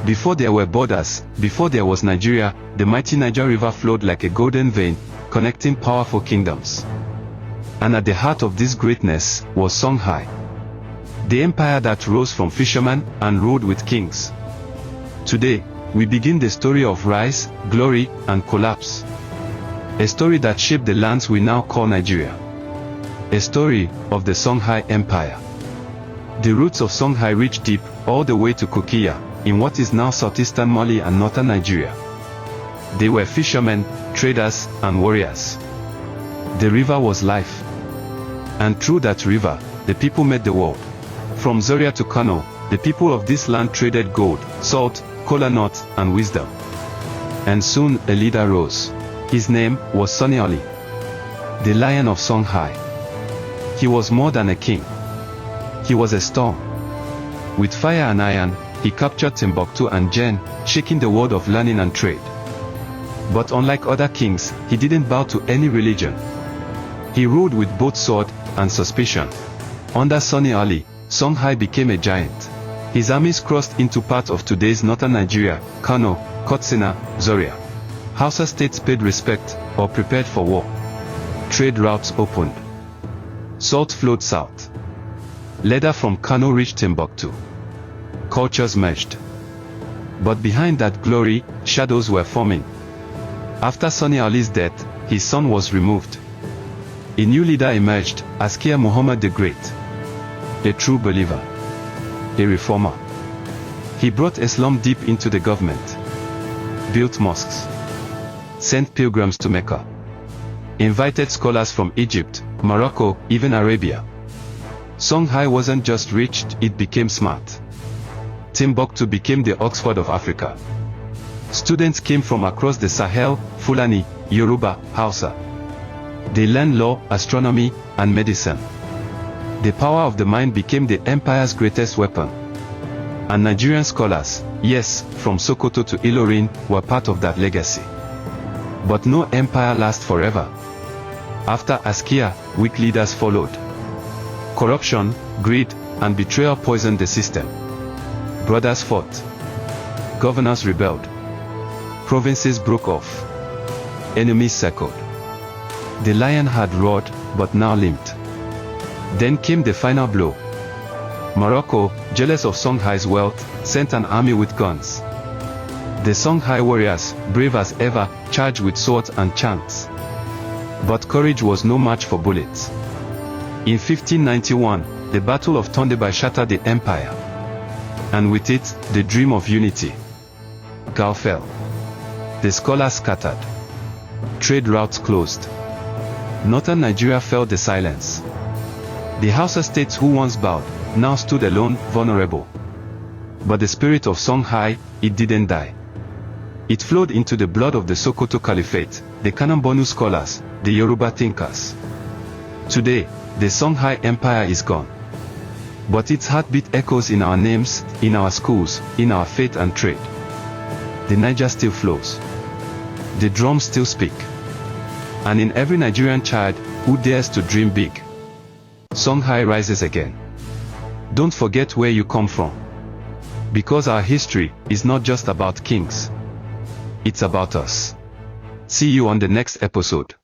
Before there were borders, before there was Nigeria, the mighty Niger River flowed like a golden vein, connecting powerful kingdoms. And at the heart of this greatness was Songhai, the empire that rose from fishermen and ruled with kings. Today, we begin the story of rise, glory, and collapse. A story that shaped the lands we now call Nigeria. A story of the Songhai Empire. The roots of Songhai reach deep, all the way to Kokia, in what is now southeastern Mali and northern Nigeria. They were fishermen, traders, and warriors. The river was life. And through that river, the people met the world. From Zaria to Kano, the people of this land traded gold, salt, kola nut, and wisdom. And soon a leader rose. His name was Songhai, the Lion of Songhai. He was more than a king. He was a storm. With fire and iron, he captured Timbuktu and Jen, shaking the world of learning and trade. But unlike other kings, he didn't bow to any religion. He ruled with both sword and suspicion. Under Songhai, Songhai became a giant. His armies crossed into parts of today's northern Nigeria, Kano, Katsina, Zaria. Hausa states paid respect, or prepared for war. Trade routes opened. Salt flowed south. Leather from Kano reached Timbuktu. Cultures merged. But behind that glory, shadows were forming. After Songhai's death, his son was removed. A new leader emerged, Askia Muhammad the Great. A true believer. A reformer. He brought Islam deep into the government. Built mosques. Sent pilgrims to Mecca. Invited scholars from Egypt, Morocco, even Arabia. Songhai wasn't just rich, it became smart. Timbuktu became the Oxford of Africa. Students came from across the Sahel, Fulani, Yoruba, Hausa. They learned law, astronomy, and medicine. The power of the mind became the empire's greatest weapon. And Nigerian scholars, yes, from Sokoto to Ilorin, were part of that legacy. But no empire lasts forever. After Askia, weak leaders followed. Corruption, greed, and betrayal poisoned the system. Brothers fought. Governors rebelled. Provinces broke off. Enemies circled. The lion had roared, but now limped. Then came the final blow. Morocco, jealous of Songhai's wealth, sent an army with guns. The Songhai warriors, brave as ever, charged with swords and chants. But courage was no match for bullets. In 1591, the Battle of Tondeba shattered the empire. And with it, the dream of unity. Gao fell. The scholars scattered. Trade routes closed. Northern Nigeria felt the silence. The Hausa states who once bowed, now stood alone, vulnerable. But the spirit of Songhai, it didn't die. It flowed into the blood of the Sokoto Caliphate, the Kanambonu scholars, the Yoruba thinkers. Today, the Songhai Empire is gone. But its heartbeat echoes in our names, in our schools, in our faith and trade. The Niger still flows. The drums still speak. And in every Nigerian child who dares to dream big, Songhai rises again. Don't forget where you come from. Because our history is not just about kings. It's about us. See you on the next episode.